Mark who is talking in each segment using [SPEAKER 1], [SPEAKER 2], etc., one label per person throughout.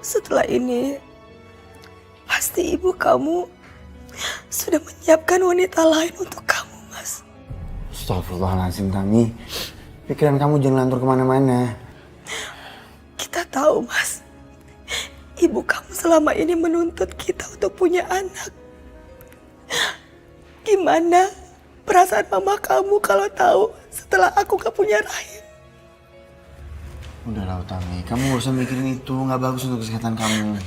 [SPEAKER 1] setelah ini pasti ibu kamu sudah menyiapkan wanita lain untuk kamu, Mas.
[SPEAKER 2] Astagfirullahaladzim, Tami. Pikiran kamu jangan lantur kemana-mana.
[SPEAKER 1] Kita tahu, Mas. Ibu kamu selama ini menuntut kita untuk punya anak. Gimana perasaan mama kamu kalau tahu setelah aku gak punya rahim?
[SPEAKER 2] Udahlah, Tami. Kamu gak usah mikirin itu. Gak bagus untuk kesehatan kamu.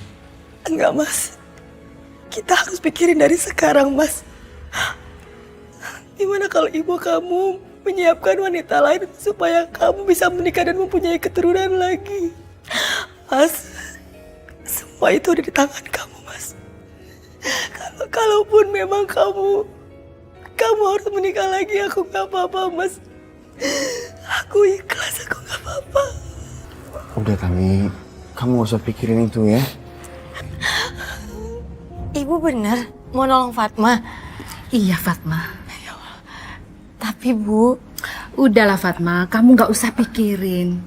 [SPEAKER 1] Enggak, Mas. Kita harus pikirin dari sekarang, Mas. Gimana kalau ibu kamu menyiapkan wanita lain supaya kamu bisa menikah dan mempunyai keturunan lagi? Mas, semua itu ada di tangan kamu, Mas. Kalaupun memang kamu harus menikah lagi, aku gak apa-apa, Mas. Aku ikhlas, aku gak apa-apa.
[SPEAKER 2] Udah, Tami. Kamu gak usah pikirin itu ya.
[SPEAKER 3] Ibu bener mau nolong Fatma?
[SPEAKER 4] Iya Fatma.
[SPEAKER 3] Tapi Bu,
[SPEAKER 4] Udahlah Fatma, kamu gak usah pikirin.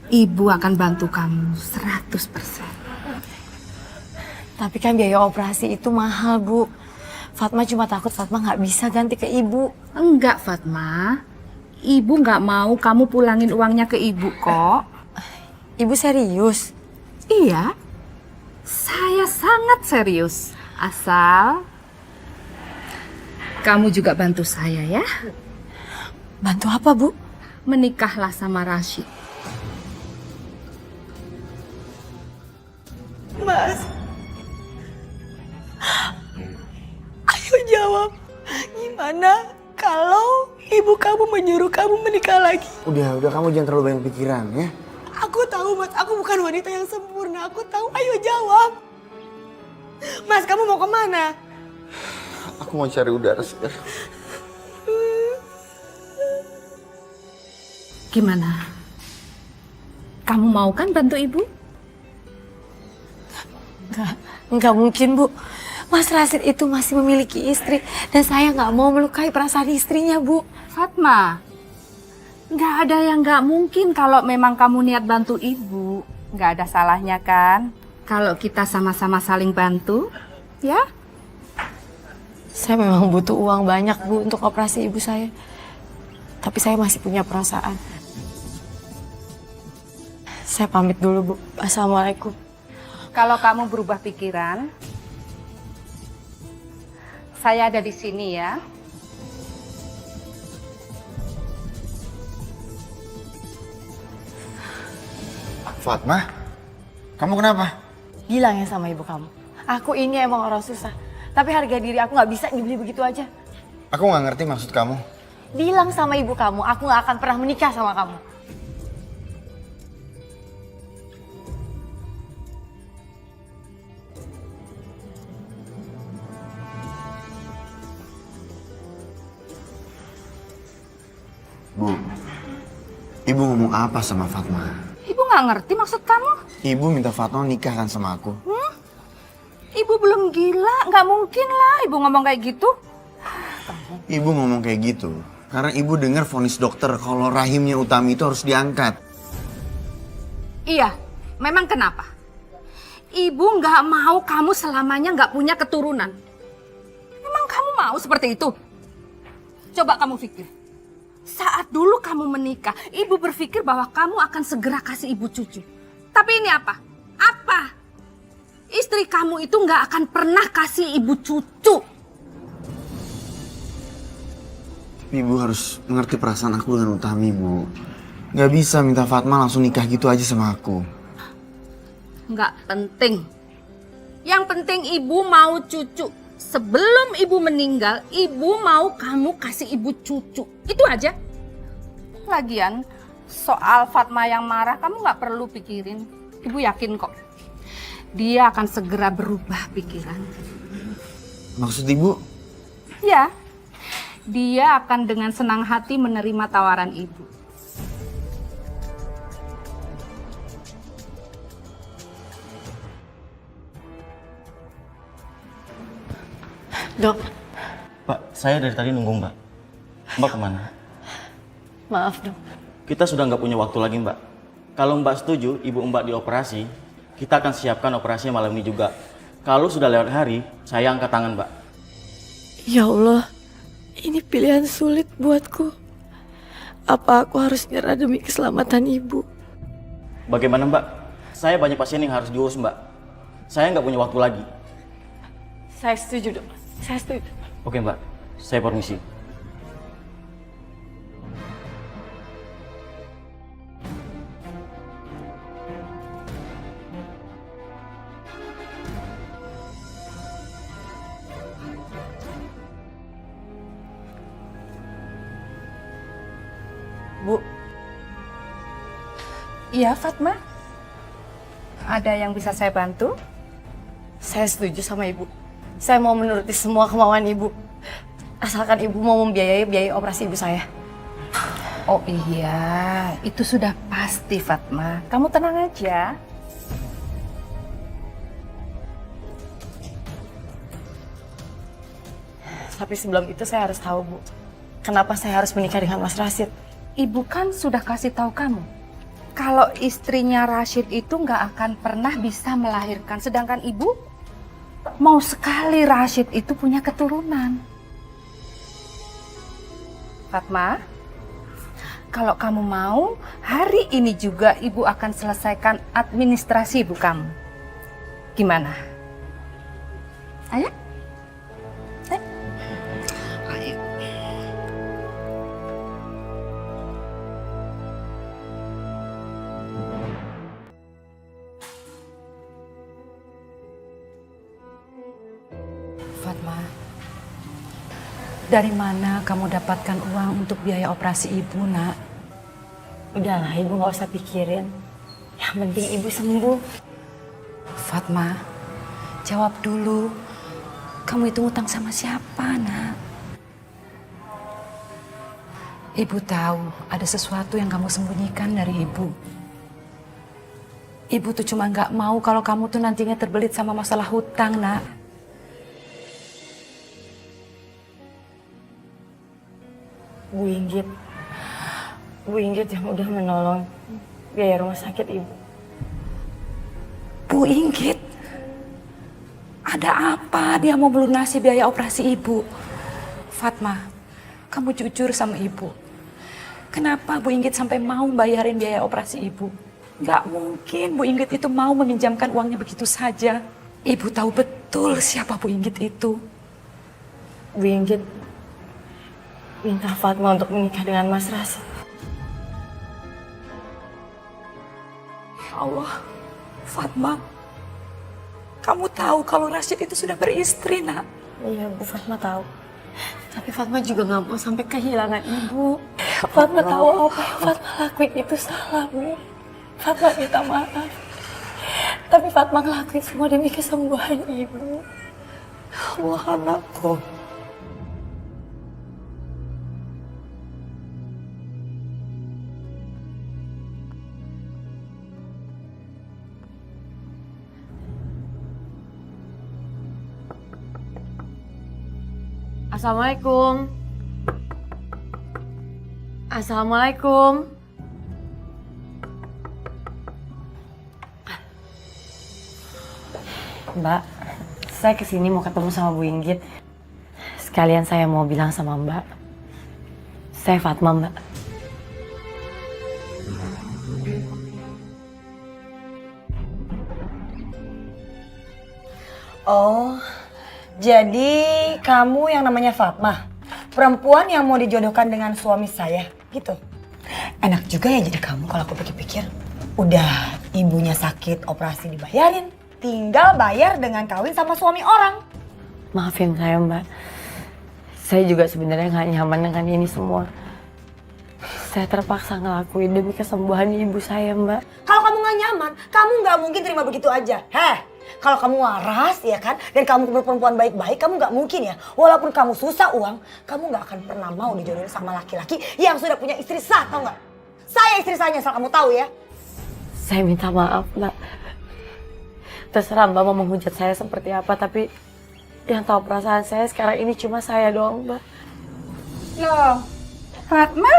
[SPEAKER 4] Ibu akan bantu kamu 100%.
[SPEAKER 3] tapi kan biaya operasi itu mahal Bu. Fatma cuma takut Fatma nggak bisa ganti ke Ibu.
[SPEAKER 4] Enggak Fatma, Ibu gak mau kamu pulangin uangnya ke Ibu kok.
[SPEAKER 3] Ibu serius?
[SPEAKER 4] Iya, saya sangat serius. Asal kamu juga bantu saya ya.
[SPEAKER 3] Bantu apa Bu?
[SPEAKER 4] Menikahlah sama Rashid.
[SPEAKER 1] Mas, ayo jawab. Gimana kalau ibu kamu menyuruh kamu menikah lagi?
[SPEAKER 2] Udah kamu jangan terlalu banyak pikiran ya.
[SPEAKER 1] Aku tahu, Mas, aku bukan wanita yang sempurna. Aku tahu, ayo jawab. Mas, kamu mau kemana?
[SPEAKER 2] Aku mau cari udara segar.
[SPEAKER 4] Gimana? Kamu mau kan bantu Ibu?
[SPEAKER 3] Nggak mungkin Bu. Mas Rashid itu masih memiliki istri dan saya nggak mau melukai perasaan istrinya Bu.
[SPEAKER 4] Fatma, nggak ada yang nggak mungkin kalau memang kamu niat bantu Ibu. Nggak ada salahnya kan? Kalau kita sama-sama saling bantu, ya?
[SPEAKER 3] Saya memang butuh uang banyak Bu untuk operasi ibu saya. Tapi saya masih punya perasaan. Saya pamit dulu Bu. Assalamualaikum.
[SPEAKER 4] Kalau kamu berubah pikiran, saya ada di sini ya.
[SPEAKER 2] Fatma, kamu kenapa?
[SPEAKER 3] Bilang ya sama ibu kamu. Aku ini emang orang susah. Tapi harga diri aku nggak bisa dibeli begitu aja.
[SPEAKER 2] Aku nggak ngerti maksud kamu.
[SPEAKER 3] Bilang sama ibu kamu, aku nggak akan pernah menikah sama kamu.
[SPEAKER 2] Bu, Ibu ngomong apa sama Fatma?
[SPEAKER 4] Ibu nggak ngerti maksud kamu?
[SPEAKER 2] Ibu minta Fatma nikah kan sama aku.
[SPEAKER 4] Ibu belum gila, nggak mungkin lah Ibu ngomong kayak gitu.
[SPEAKER 2] Ibu ngomong kayak gitu karena Ibu dengar vonis dokter kalau rahimnya Utami itu harus diangkat.
[SPEAKER 4] Iya, memang kenapa? Ibu nggak mau kamu selamanya nggak punya keturunan. Emang kamu mau seperti itu? Coba kamu pikir. Saat dulu kamu menikah, Ibu berpikir bahwa kamu akan segera kasih Ibu cucu. Tapi ini apa? Apa? Istri kamu itu nggak akan pernah kasih Ibu cucu.
[SPEAKER 2] Ibu harus mengerti perasaan aku dengan Utami, Bu. Gak bisa minta Fatma langsung nikah gitu aja sama aku.
[SPEAKER 4] Nggak penting. Yang penting Ibu mau cucu. Sebelum Ibu meninggal, Ibu mau kamu kasih Ibu cucu. Itu aja. Lagian, soal Fatma yang marah, kamu nggak perlu pikirin. Ibu yakin kok. Dia akan segera berubah pikiran.
[SPEAKER 2] Maksud Ibu?
[SPEAKER 4] Ya, dia akan dengan senang hati menerima tawaran Ibu.
[SPEAKER 3] Dok,
[SPEAKER 5] Pak, saya dari tadi nunggu Mbak. Mbak kemana?
[SPEAKER 3] maaf dok.
[SPEAKER 5] Kita sudah nggak punya waktu lagi Mbak. Kalau Mbak setuju ibu Mbak dioperasi, kita akan siapkan operasinya malam ini juga. Kalau sudah lewat hari, saya angkat tangan, Mbak.
[SPEAKER 1] Ya Allah, ini pilihan sulit buatku. Apa aku harus nyerah demi keselamatan ibu?
[SPEAKER 5] Bagaimana, Mbak? Saya banyak pasien yang harus diurus, Mbak. Saya nggak punya waktu lagi.
[SPEAKER 1] Saya setuju, Dok. Saya setuju.
[SPEAKER 5] Oke, Mbak. Saya permisi.
[SPEAKER 1] Bu,
[SPEAKER 4] Iya, Fatma. Ada yang bisa saya bantu?
[SPEAKER 1] saya setuju sama ibu. Saya mau menuruti semua kemauan ibu. Asalkan ibu mau membiayai biaya operasi ibu saya.
[SPEAKER 4] Oh iya, itu sudah pasti, Fatma. Kamu tenang aja.
[SPEAKER 1] Tapi sebelum itu saya harus tahu, Bu. Kenapa saya harus menikah dengan Mas Rashid?
[SPEAKER 4] Ibu kan sudah kasih tahu kamu. Kalau istrinya Rashid itu nggak akan pernah bisa melahirkan. Sedangkan ibu mau sekali Rashid itu punya keturunan. Fatma, kalau kamu mau, hari ini juga ibu akan selesaikan administrasi ibu kamu. Gimana? Ayo. Ayo.
[SPEAKER 6] Fatma, dari mana kamu dapatkan uang untuk biaya operasi ibu, nak?
[SPEAKER 1] Udahlah, ibu nggak usah pikirin. Yang penting ibu sembuh.
[SPEAKER 6] Fatma, jawab dulu. Kamu itu ngutang sama siapa, nak? Ibu tahu ada sesuatu yang kamu sembunyikan dari ibu. Ibu tuh cuma nggak mau kalau kamu tuh nantinya terbelit sama masalah hutang, nak.
[SPEAKER 1] Bu Inggit. Bu Inggit yang udah menolong biaya rumah sakit ibu.
[SPEAKER 6] Bu Inggit, ada apa dia mau melunasi biaya operasi ibu? Fatma, kamu jujur sama ibu. Kenapa Bu Inggit sampai mau bayarin biaya operasi ibu? Gak mungkin Bu Inggit itu mau meminjamkan uangnya begitu saja. Ibu tahu betul siapa Bu Inggit itu.
[SPEAKER 1] Bu Inggit minta Fatma untuk menikah dengan Mas Rashid.
[SPEAKER 6] Ya Allah, Fatma, kamu tahu kalau Rashid itu sudah beristri, nak?
[SPEAKER 1] Iya, Bu, Fatma tahu. Tapi Fatma juga nggak mau sampai kehilangan ibu. Fatma tahu apa yang Fatma lakuin itu salah, Bu. Fatma minta maaf. Tapi Fatma ngelakuin semua demi kesembuhan ibu. Allah, anakku. Assalamualaikum. Assalamualaikum. Mbak, saya kesini mau ketemu sama Bu Inggit. Sekalian saya mau bilang sama Mbak, saya Fatma, Mbak.
[SPEAKER 7] Oh, jadi kamu yang namanya Fatma, perempuan yang mau dijodohkan dengan suami saya, gitu. Enak juga ya jadi kamu kalau aku pikir-pikir. Udah ibunya sakit, operasi dibayarin, tinggal bayar dengan kawin sama suami orang.
[SPEAKER 1] Maafin saya, Mbak. Saya juga sebenarnya nggak nyaman dengan ini semua. Saya terpaksa ngelakuin demi kesembuhan ibu saya, Mbak.
[SPEAKER 7] Kalau kamu nggak nyaman, kamu nggak mungkin terima begitu aja. Kalau kamu waras ya kan, dan kamu perempuan baik-baik, kamu nggak mungkin ya. Walaupun kamu susah uang, kamu nggak akan pernah mau dijodohin sama laki-laki yang sudah punya istri sah, tau nggak? Saya istri sahnya, asal kamu tahu ya.
[SPEAKER 1] Saya minta maaf, Mbak. Terserah Mbak mau menghujat saya seperti apa, tapi yang tahu perasaan saya sekarang ini cuma saya doang, Mbak.
[SPEAKER 4] Loh, Fatma,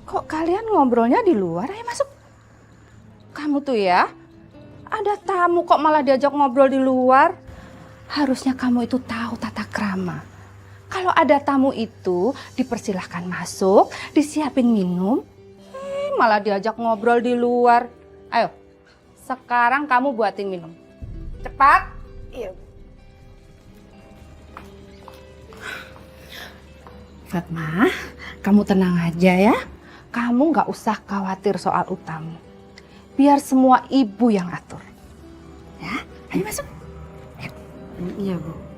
[SPEAKER 4] kok kalian ngobrolnya di luar? Ayo masuk. Kamu tuh ya, Ada tamu kok malah diajak ngobrol di luar? Harusnya kamu itu tahu tata krama. Kalau ada tamu itu dipersilahkan masuk, disiapin minum, malah diajak ngobrol di luar. Ayo, sekarang kamu buatin minum. Cepat.
[SPEAKER 7] Iya.
[SPEAKER 4] Fatma, kamu tenang aja ya. Kamu nggak usah khawatir soal utang. Biar semua ibu yang atur. Ya, ayo masuk.
[SPEAKER 1] Iya, Bu.